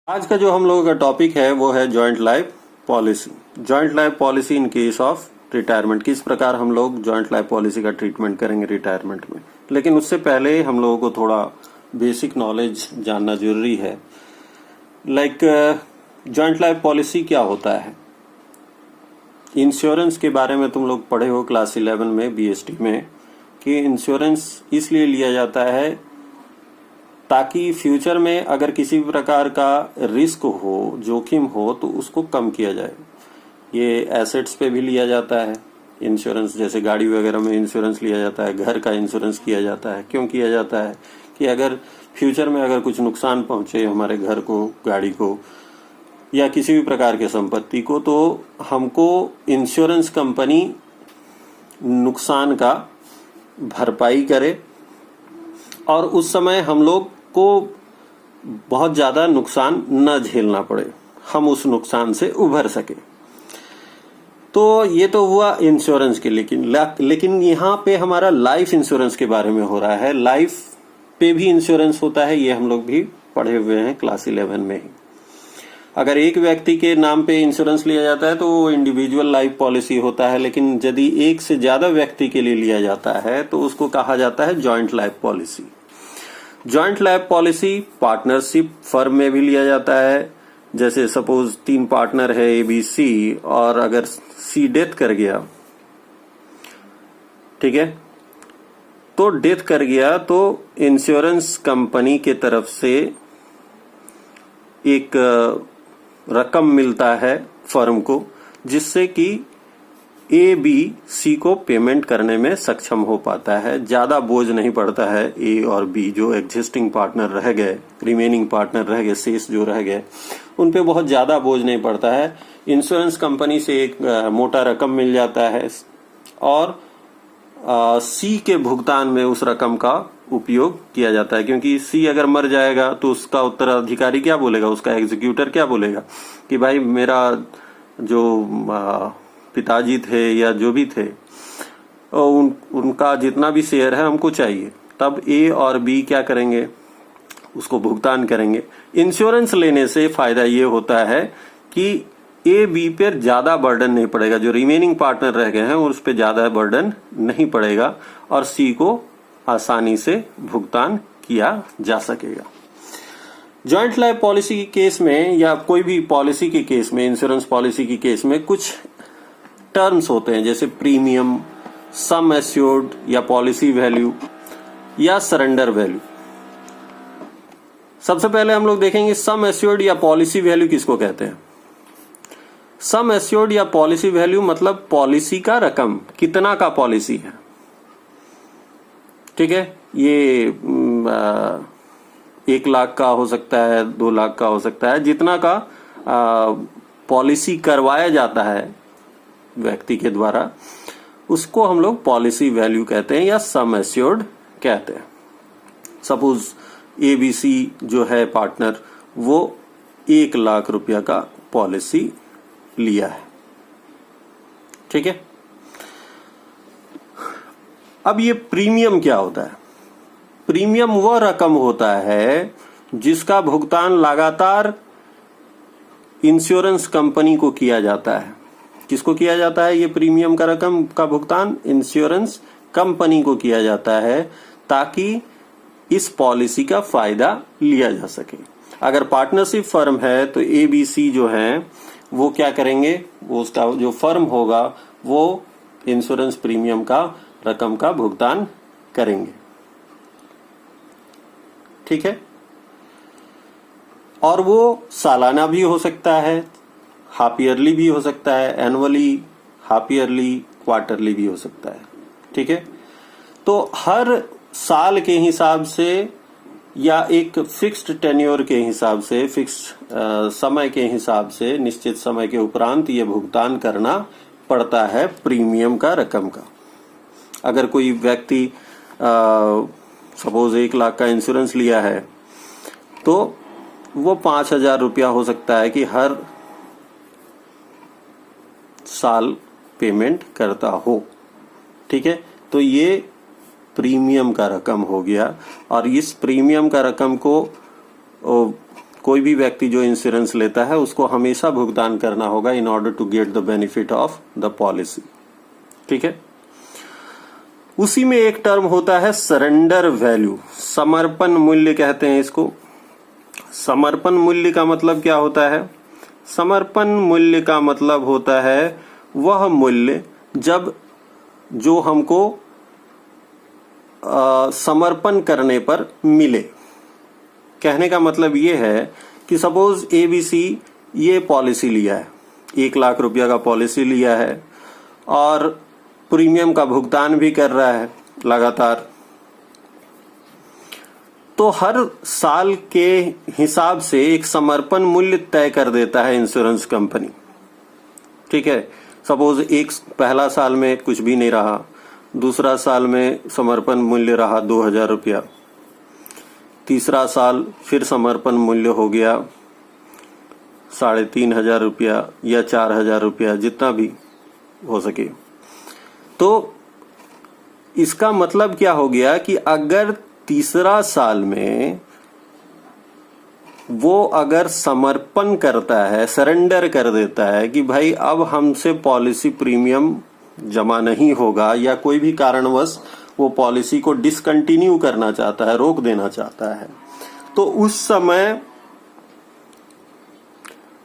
आज का जो हम लोगों का टॉपिक है वो है joint life policy. Joint life policy in case of retirement, किस प्रकार हम लोग जॉइंट लाइफ पॉलिसी का ट्रीटमेंट करेंगे रिटायरमेंट में। लेकिन उससे पहले हम लोगों को थोड़ा बेसिक नॉलेज जानना जरूरी है। जॉइंट लाइफ पॉलिसी क्या होता है। इंश्योरेंस के बारे में तुम लोग पढ़े हो क्लास 11 में बीएसटी में कि इंश्योरेंस इसलिए लिया जाता है ताकि फ्यूचर में अगर किसी भी प्रकार का रिस्क हो, जोखिम हो, तो उसको कम किया जाए। ये एसेट्स पे भी लिया जाता है इंश्योरेंस, जैसे गाड़ी वगैरह में इंश्योरेंस लिया जाता है, घर का इंश्योरेंस किया जाता है। क्यों किया जाता है कि अगर फ्यूचर में अगर कुछ नुकसान पहुंचे हमारे घर को, गाड़ी को या किसी भी प्रकार के संपत्ति को, तो हमको इंश्योरेंस कंपनी नुकसान का भरपाई करे और उस समय हम लोग को बहुत ज्यादा नुकसान न झेलना पड़े, हम उस नुकसान से उभर सके। तो ये तो हुआ इंश्योरेंस के। लेकिन यहाँ पे हमारा लाइफ इंश्योरेंस के बारे में हो रहा है। लाइफ पे भी इंश्योरेंस होता है, ये हम लोग भी पढ़े हुए हैं क्लास 11 में ही। अगर एक व्यक्ति के नाम पे इंश्योरेंस लिया जाता है तो वो इंडिविजुअल लाइफ पॉलिसी होता है, लेकिन यदि एक से ज्यादा व्यक्ति के लिए लिया जाता है तो उसको कहा जाता है joint life policy. Joint life policy partnership firm में भी लिया जाता है। जैसे सपोज 3 पार्टनर है ABC, और अगर C डेथ कर गया, ठीक है, तो डेथ कर गया तो इंश्योरेंस कंपनी के तरफ से एक रकम मिलता है फर्म को, जिससे कि ABC को पेमेंट करने में सक्षम हो पाता है। ज्यादा बोझ नहीं पड़ता है A और B जो एग्जिस्टिंग पार्टनर रह गए, रिमेनिंग पार्टनर रह गए, शेष जो रह गए, उन पे बहुत ज्यादा बोझ नहीं पड़ता है। इंश्योरेंस कंपनी से एक मोटा रकम मिल जाता है और C के भुगतान में उस रकम का उपयोग किया जाता है। क्योंकि C अगर मर जाएगा तो उसका उत्तराधिकारी क्या बोलेगा, उसका एग्जीक्यूटर क्या बोलेगा कि भाई मेरा जो पिताजी थे या जो भी थे उनका जितना भी शेयर है हमको चाहिए। तब A और B क्या करेंगे, उसको भुगतान करेंगे। इंश्योरेंस लेने से फायदा ये होता है कि A B पर ज्यादा बर्डन नहीं पड़ेगा, जो रिमेनिंग पार्टनर रह गए हैं उस पर ज्यादा बर्डन नहीं पड़ेगा और C को आसानी से भुगतान किया जा सकेगा। जॉइंट लाइफ पॉलिसी के केस में या कोई भी पॉलिसी के केस में, इंश्योरेंस पॉलिसी के केस में कुछ टर्म्स होते हैं, जैसे प्रीमियम, सम एश्योर्ड या पॉलिसी वैल्यू या सरेंडर वैल्यू। सबसे पहले हम लोग देखेंगे सम एश्योर्ड या पॉलिसी वैल्यू किसको कहते हैं। सम एश्योर्ड या पॉलिसी वैल्यू मतलब पॉलिसी का रकम, कितना का पॉलिसी है, ठीक है। ये 1 लाख का हो सकता है, 2 लाख का हो सकता है, जितना का पॉलिसी करवाया जाता है व्यक्ति के द्वारा, उसको हम लोग पॉलिसी वैल्यू कहते हैं या सम एश्योर्ड कहते हैं। सपोज ABC जो है पार्टनर, वो 1 लाख रुपया का पॉलिसी लिया है, ठीक है। अब ये प्रीमियम क्या होता है। प्रीमियम वह रकम होता है जिसका भुगतान लगातार इंश्योरेंस कंपनी को किया जाता है। किसको किया जाता है ये प्रीमियम का रकम का भुगतान? इंश्योरेंस कंपनी को किया जाता है ताकि इस पॉलिसी का फायदा लिया जा सके। अगर पार्टनरशिप फर्म है तो ABC जो है वो क्या करेंगे, वो उसका जो फर्म होगा वो इंश्योरेंस प्रीमियम का रकम का भुगतान करेंगे, ठीक है। और वो सालाना भी हो सकता है, हाफ ईयरली भी हो सकता है, एनुअली, हाफ ईयरली, क्वार्टरली भी हो सकता है, ठीक है। तो हर साल के हिसाब से या एक फिक्स्ड टेन्योर के हिसाब से, फिक्स्ड समय के हिसाब से, निश्चित समय के उपरांत ये भुगतान करना पड़ता है प्रीमियम का रकम का। अगर कोई व्यक्ति सपोज 1 लाख का इंश्योरेंस लिया है तो वो 5,000 रुपया हो सकता है कि हर साल पेमेंट करता हो, ठीक है। तो ये प्रीमियम का रकम हो गया और इस प्रीमियम का रकम को कोई भी व्यक्ति जो इंश्योरेंस लेता है उसको हमेशा भुगतान करना होगा in order to get the benefit of the policy. ठीक है। उसी में एक टर्म होता है सरेंडर वैल्यू, समर्पण मूल्य कहते हैं इसको। समर्पण मूल्य का मतलब क्या होता है? समर्पण मूल्य का मतलब होता है वह मूल्य जब जो हमको समर्पण करने पर मिले। कहने का मतलब ये है कि सपोज एबीसी ये पॉलिसी लिया है, 1,00,000 रुपया का पॉलिसी लिया है और प्रीमियम का भुगतान भी कर रहा है लगातार, तो हर साल के हिसाब से एक समर्पण मूल्य तय कर देता है इंश्योरेंस कंपनी। ठीक है। सपोज पहला साल में कुछ भी नहीं रहा, दूसरा साल में समर्पण मूल्य रहा 2,000 रुपया, तीसरा साल फिर समर्पण मूल्य हो गया 3,500 रुपया या 4,000 रुपया, जितना भी हो सके। तो इसका मतलब क्या हो गया कि अगर तीसरा साल में वो अगर समर्पण करता है, सरेंडर कर देता है कि भाई अब हमसे पॉलिसी प्रीमियम जमा नहीं होगा, या कोई भी कारणवश वो पॉलिसी को डिसकंटिन्यू करना चाहता है, रोक देना चाहता है, तो उस समय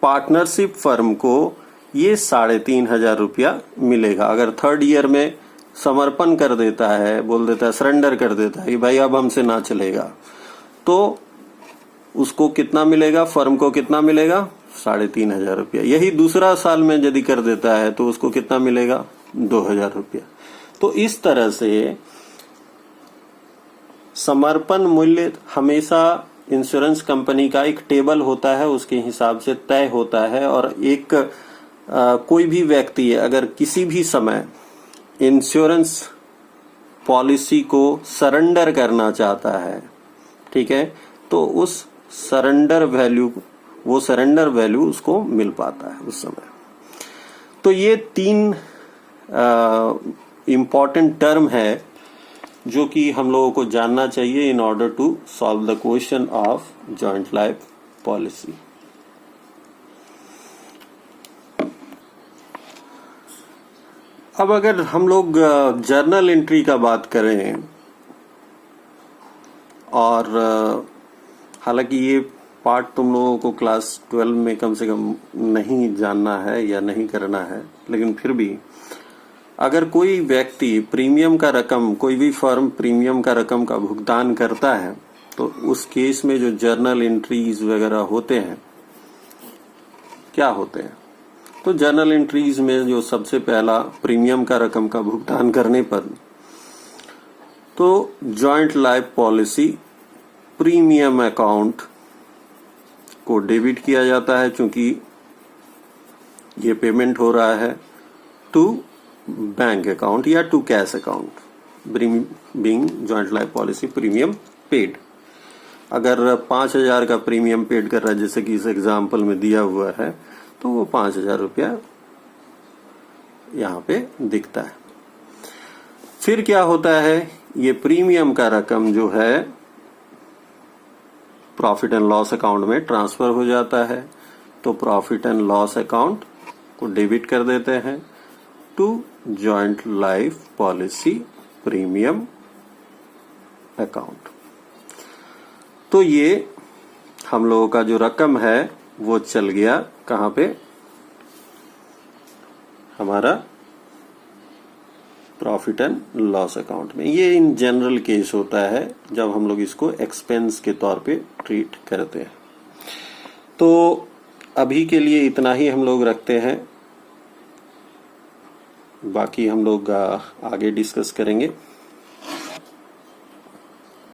पार्टनरशिप फर्म को ये 3,500 रुपया मिलेगा। अगर थर्ड ईयर में समर्पण कर देता है, बोल देता है, सरेंडर कर देता है कि भाई अब हमसे ना चलेगा, तो उसको कितना मिलेगा? फर्म को कितना मिलेगा? 3,500 रुपया। यही दूसरा साल में यदि कर देता है तो उसको कितना मिलेगा? 2,000 रुपया। तो इस तरह से समर्पण मूल्य हमेशा इंश्योरेंस कंपनी का एक टेबल होता है, उसके हिसाब से तय होता है। और एक कोई भी व्यक्ति अगर किसी भी समय इंश्योरेंस पॉलिसी को सरेंडर करना चाहता है, ठीक है, तो उस सरेंडर वैल्यू उसको मिल पाता है उस समय। तो ये 3 इम्पॉर्टेंट टर्म है जो कि हम लोगों को जानना चाहिए in order to solve the question of joint life policy. अब अगर हम लोग जर्नल एंट्री का बात करें, और हालांकि ये पार्ट तुम लोगों को क्लास 12 में कम से कम नहीं जानना है या नहीं करना है, लेकिन फिर भी अगर कोई व्यक्ति प्रीमियम का रकम, कोई भी फर्म प्रीमियम का रकम का भुगतान करता है, तो उस केस में जो जर्नल एंट्रीज वगैरह होते हैं, क्या होते हैं? तो जर्नल एंट्रीज में जो सबसे पहला प्रीमियम का रकम का भुगतान करने पर तो joint life policy premium account को डेबिट किया जाता है, चूंकि ये पेमेंट हो रहा है टू बैंक अकाउंट या to cash account, being joint life policy premium paid. अगर 5,000 का प्रीमियम पेड कर रहा है, जैसे कि इस एग्जाम्पल में दिया हुआ है, तो वो 5,000 रुपया यहाँ पे दिखता है। फिर क्या होता है? ये प्रीमियम का रकम जो है प्रॉफिट एंड लॉस अकाउंट में ट्रांसफर हो जाता है, तो प्रॉफिट एंड लॉस अकाउंट को डेबिट कर देते हैं to joint life policy premium account. तो ये हम लोगों का जो रकम है वो चल गया कहां पे? हमारा प्रॉफिट एंड लॉस अकाउंट में। ये इन जनरल केस होता है जब हम लोग इसको एक्सपेंस के तौर पे ट्रीट करते हैं। तो अभी के लिए इतना ही हम लोग रखते हैं, बाकी हम लोग आगे डिस्कस करेंगे।